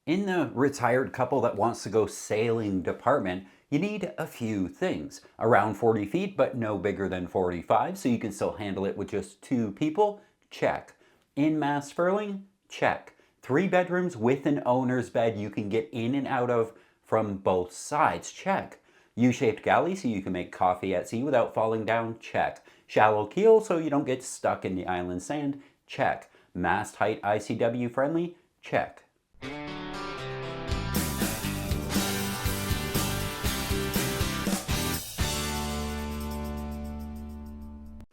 In the retired couple that wants to go sailing department, you need a few things. Around 40 feet, but no bigger than 45, so you can still handle it with just two people? Check. In-mast furling? Check. 3 bedrooms with an owner's bed you can get in and out of from both sides? Check. U-shaped galley so you can make coffee at sea without falling down? Check. Shallow keel so you don't get stuck in the island sand? Check. Mast height ICW friendly? Check.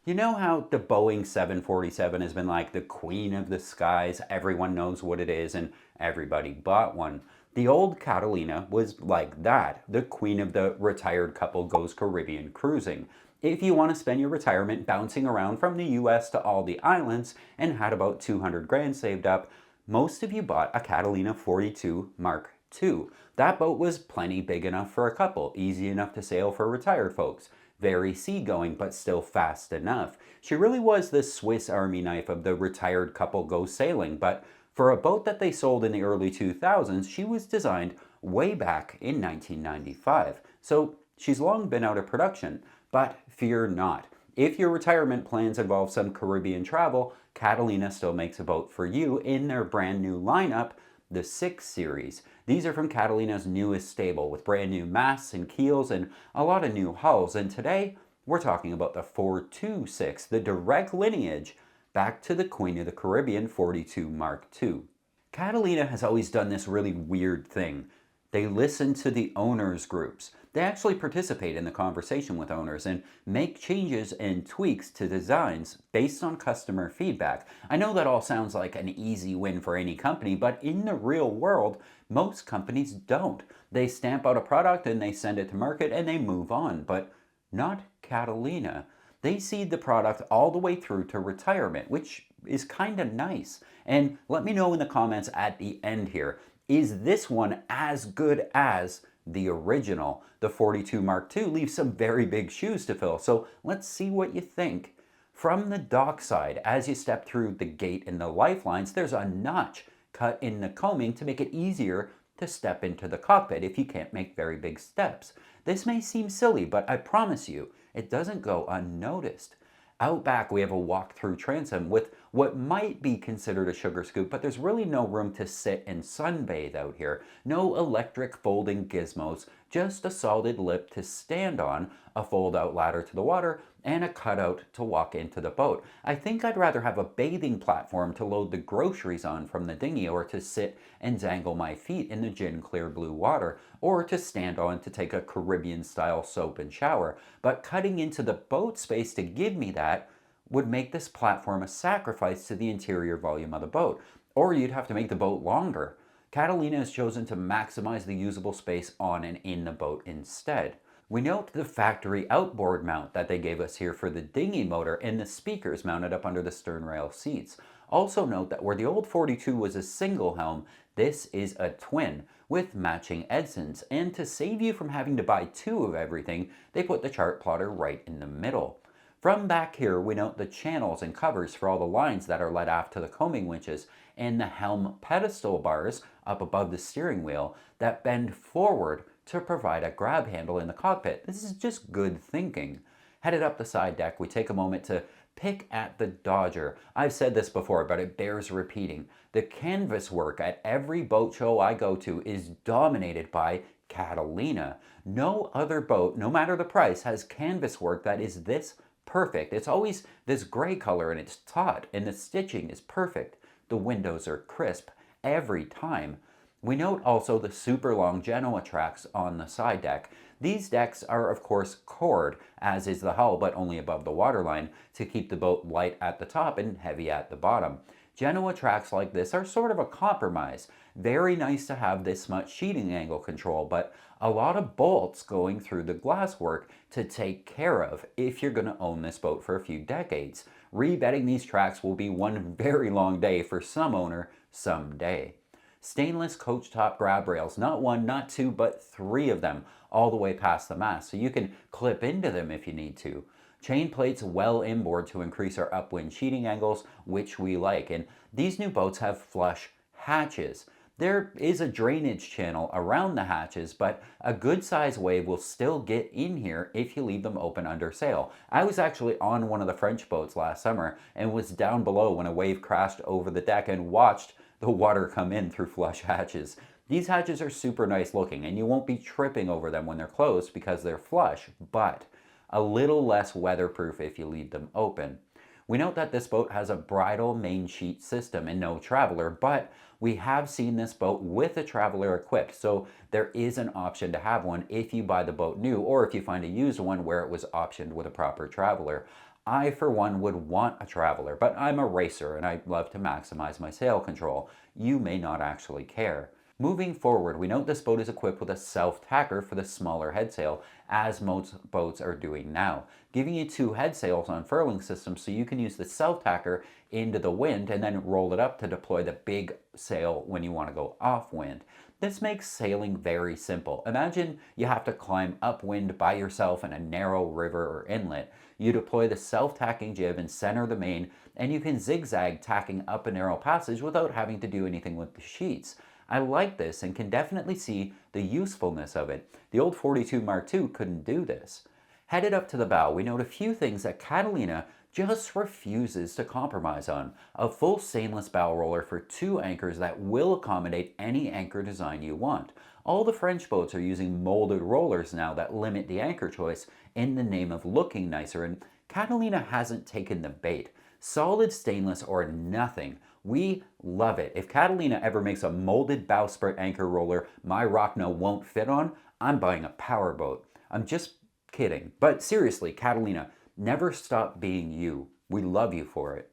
You know how the Boeing 747 has been like the queen of the skies? Everyone knows what it is and everybody bought one. The Old Catalina was like that. The queen of the retired couple goes Caribbean cruising. If you want to spend your retirement bouncing around from the US to all the islands and had about 200 grand saved up, most of you bought a Catalina 42 Mark II. That boat was plenty big enough for a couple, easy enough to sail for retired folks. Very seagoing, but still fast enough. She really was the Swiss Army knife of the retired couple go sailing, but for a boat that they sold in the early 2000s, she was designed way back in 1995. So she's long been out of production, but fear not. If your retirement plans involve some Caribbean travel, Catalina still makes a boat for you in their brand new lineup, the 6 Series. These are from Catalina's newest stable with brand new masts and keels and a lot of new hulls. And today, we're talking about the 426, the direct lineage back to the Queen of the Caribbean 42 Mark II. Catalina has always done this really weird thing. They listen to the owners' groups. They actually participate in the conversation with owners and make changes and tweaks to designs based on customer feedback. I know that all sounds like an easy win for any company, but in the real world, most companies don't. They stamp out a product and they send it to market and they move on, but not Catalina. They seed the product all the way through to retirement, which is kind of nice. And let me know in the comments at the end here, is this one as good as the original? The 42 Mark II leaves some very big shoes to fill, so let's see what you think. From the dockside, as you step through the gate and the lifelines, there's a notch cut in the coaming to make it easier to step into the cockpit if you can't make very big steps. This may seem silly, but I promise you, it doesn't go unnoticed. Out back, we have a walk-through transom with what might be considered a sugar scoop, but there's really no room to sit and sunbathe out here. No electric folding gizmos, just a solid lip to stand on, a fold-out ladder to the water, and a cutout to walk into the boat. I think I'd rather have a bathing platform to load the groceries on from the dinghy, or to sit and dangle my feet in the gin clear blue water, or to stand on to take a Caribbean-style soap and shower. But cutting into the boat space to give me that would make this platform a sacrifice to the interior volume of the boat, or you'd have to make the boat longer. Catalina has chosen to maximize the usable space on and in the boat instead. We note the factory outboard mount that they gave us here for the dinghy motor and the speakers mounted up under the stern rail seats. Also note that where the old 42 was a single helm, this is a twin with matching Edsons, and to save you from having to buy two of everything, they put the chart plotter right in the middle. From back here, we note the channels and covers for all the lines that are let aft to the coaming winches and the helm pedestal bars up above the steering wheel that bend forward to provide a grab handle in the cockpit. This is just good thinking. Headed up the side deck, we take a moment to pick at the Dodger. I've said this before, but it bears repeating. The canvas work at every boat show I go to is dominated by Catalina. No other boat, no matter the price, has canvas work that is this perfect. It's always this gray color and it's taut, and the stitching is perfect. The windows are crisp every time. We note also the super long Genoa tracks on the side deck. These decks are of course cored, as is the hull, but only above the waterline, to keep the boat light at the top and heavy at the bottom. Genoa tracks like this are sort of a compromise. Very nice to have this much sheeting angle control, but a lot of bolts going through the glasswork to take care of if you're going to own this boat for a few decades. Rebedding these tracks will be one very long day for some owner someday. Stainless coach top grab rails, not one, not two, but 3 of them, all the way past the mast, so you can clip into them if you need to. Chain plates well inboard to increase our upwind sheeting angles, which we like, and these new boats have flush hatches. There is a drainage channel around the hatches, but a good sized wave will still get in here if you leave them open under sail. I was actually on one of the French boats last summer and was down below when a wave crashed over the deck and watched the water come in through flush hatches. These hatches are super nice looking and you won't be tripping over them when they're closed because they're flush, but a little less weatherproof if you leave them open. We note that this boat has a bridle main sheet system and no traveler, but we have seen this boat with a traveler equipped, so there is an option to have one if you buy the boat new or if you find a used one where it was optioned with a proper traveler. I, for one, would want a traveler, but I'm a racer and I love to maximize my sail control. You may not actually care. Moving forward, we note this boat is equipped with a self-tacker for the smaller head sail, as most boats are doing now, giving you two head sails on furling systems so you can use the self-tacker into the wind and then roll it up to deploy the big sail when you want to go off-wind. This makes sailing very simple. Imagine you have to climb upwind by yourself in a narrow river or inlet. You deploy the self-tacking jib and center the main, and you can zigzag tacking up a narrow passage without having to do anything with the sheets. I like this and can definitely see the usefulness of it. The old 42 Mark II couldn't do this. Headed up to the bow, we note a few things that Catalina just refuses to compromise on. A full stainless bow roller for two anchors that will accommodate any anchor design you want. All the French boats are using molded rollers now that limit the anchor choice in the name of looking nicer, and Catalina hasn't taken the bait. Solid stainless or nothing. We love it. If Catalina ever makes a molded bowsprit anchor roller my Rockno won't fit on, I'm buying a powerboat. I'm just kidding. But seriously, Catalina, never stop being you. We love you for it.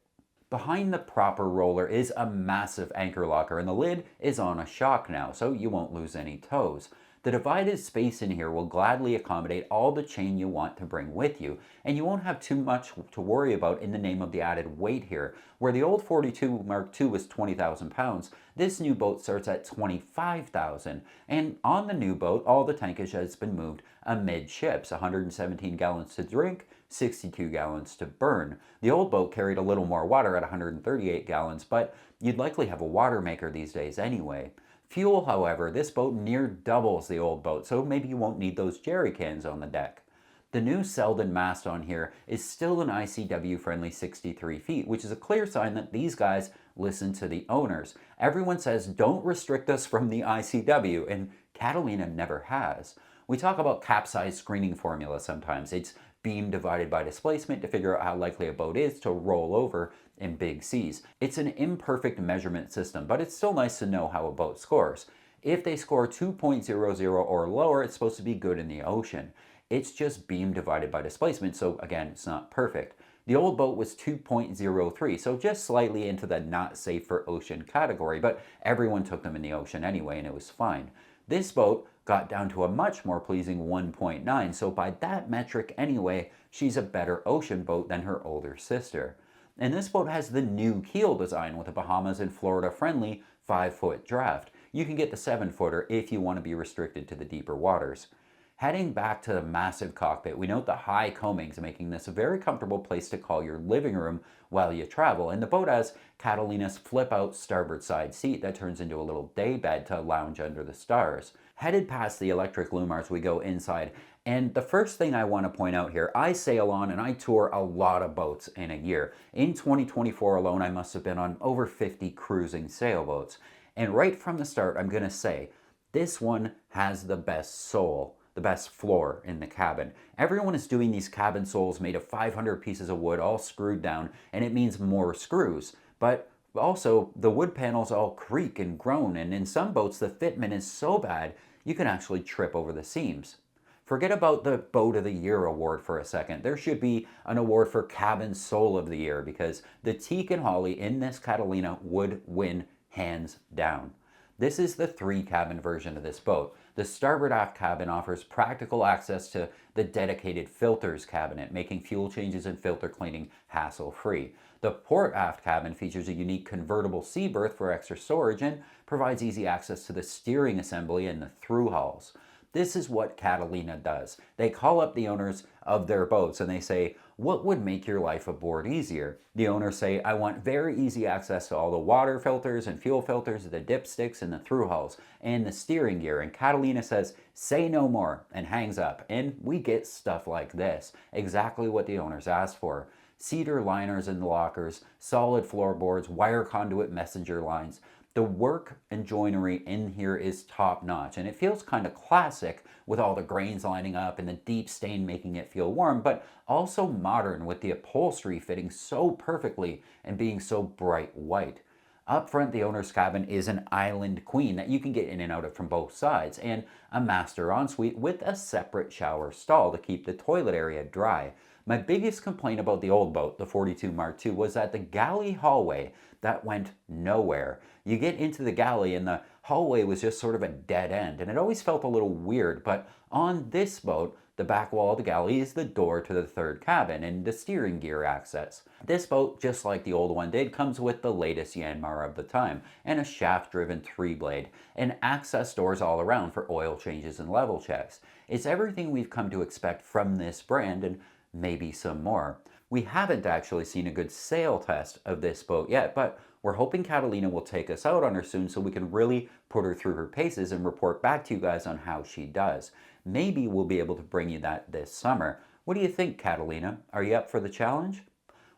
Behind the proper roller is a massive anchor locker and the lid is on a shock now, so you won't lose any toes. The divided space in here will gladly accommodate all the chain you want to bring with you, and you won't have too much to worry about in the name of the added weight here. Where the old 42 Mark II was 20,000 pounds, this new boat starts at 25,000, and on the new boat, all the tankage has been moved amidships, 117 gallons to drink, 62 gallons to burn. The old boat carried a little more water at 138 gallons, but you'd likely have a water maker these days anyway. Fuel, however, this boat near doubles the old boat, so maybe you won't need those jerry cans on the deck. The new Selden mast on here is still an ICW-friendly 63 feet, which is a clear sign that these guys listen to the owners. Everyone says, don't restrict us from the ICW, and Catalina never has. We talk about capsize screening formula sometimes. It's beam divided by displacement to figure out how likely a boat is to roll over in big seas. It's an imperfect measurement system, but it's still nice to know how a boat scores. If they score 2.00 or lower, it's supposed to be good in the ocean. It's just beam divided by displacement, so again, it's not perfect. The old boat was 2.03, so just slightly into the not safe for ocean category, but everyone took them in the ocean anyway, and it was fine. This boat got down to a much more pleasing 1.9, so by that metric anyway, she's a better ocean boat than her older sister. And this boat has the new keel design with a Bahamas and Florida friendly 5-foot draft. You can get the 7-footer if you want to be restricted to the deeper waters. Heading back to the massive cockpit, we note the high coamings making this a very comfortable place to call your living room while you travel, and the boat has Catalina's flip-out starboard side seat that turns into a little day bed to lounge under the stars. Headed past the electric Lumars, we go inside, and the first thing I want to point out here, I sail on and I tour a lot of boats in a year. In 2024 alone, I must have been on over 50 cruising sailboats. And right from the start, I'm going to say, this one has the best sole, the best floor in the cabin. Everyone is doing these cabin soles made of 500 pieces of wood all screwed down, and it means more screws. But also, the wood panels all creak and groan, and in some boats the fitment is so bad you can actually trip over the seams. Forget about the Boat of the Year award for a second. There should be an award for Cabin Sole of the Year because the teak and holly in this Catalina would win hands down. This is the 3-cabin version of this boat. The starboard aft cabin offers practical access to the dedicated filters cabinet, making fuel changes and filter cleaning hassle-free. The port aft cabin features a unique convertible sea berth for extra storage and provides easy access to the steering assembly and the through hulls. This is what Catalina does. They call up the owners of their boats and they say, what would make your life aboard easier? The owners say, I want very easy access to all the water filters and fuel filters, the dipsticks and the through hulls, and the steering gear. And Catalina says, say no more, and hangs up. And we get stuff like this, exactly what the owners asked for. Cedar liners in the lockers, solid floorboards, wire conduit messenger lines. The work and joinery in here is top notch, and it feels kind of classic with all the grains lining up and the deep stain making it feel warm, but also modern with the upholstery fitting so perfectly and being so bright white. Up front, the owner's cabin is an island queen that you can get in and out of from both sides, and a master ensuite with a separate shower stall to keep the toilet area dry. My biggest complaint about the old boat, the 42 Mark II, was that the galley hallway that went nowhere. You get into the galley and the hallway was just sort of a dead end, and it always felt a little weird, but on this boat, the back wall of the galley is the door to the third cabin and the steering gear access. This boat, just like the old one did, comes with the latest Yanmar of the time and a shaft-driven 3-blade and access doors all around for oil changes and level checks. It's everything we've come to expect from this brand and maybe some more. We haven't actually seen a good sail test of this boat yet, but we're hoping Catalina will take us out on her soon so we can really put her through her paces and report back to you guys on how she does. Maybe we'll be able to bring you that this summer. What do you think, Catalina? Are you up for the challenge?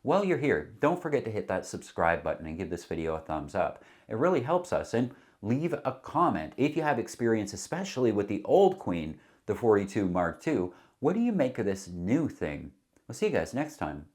While you're here, don't forget to hit that subscribe button and give this video a thumbs up. It really helps us, and leave a comment if you have experience, especially with the old Queen, the 42 Mark II. What do you make of this new thing? We'll see you guys next time.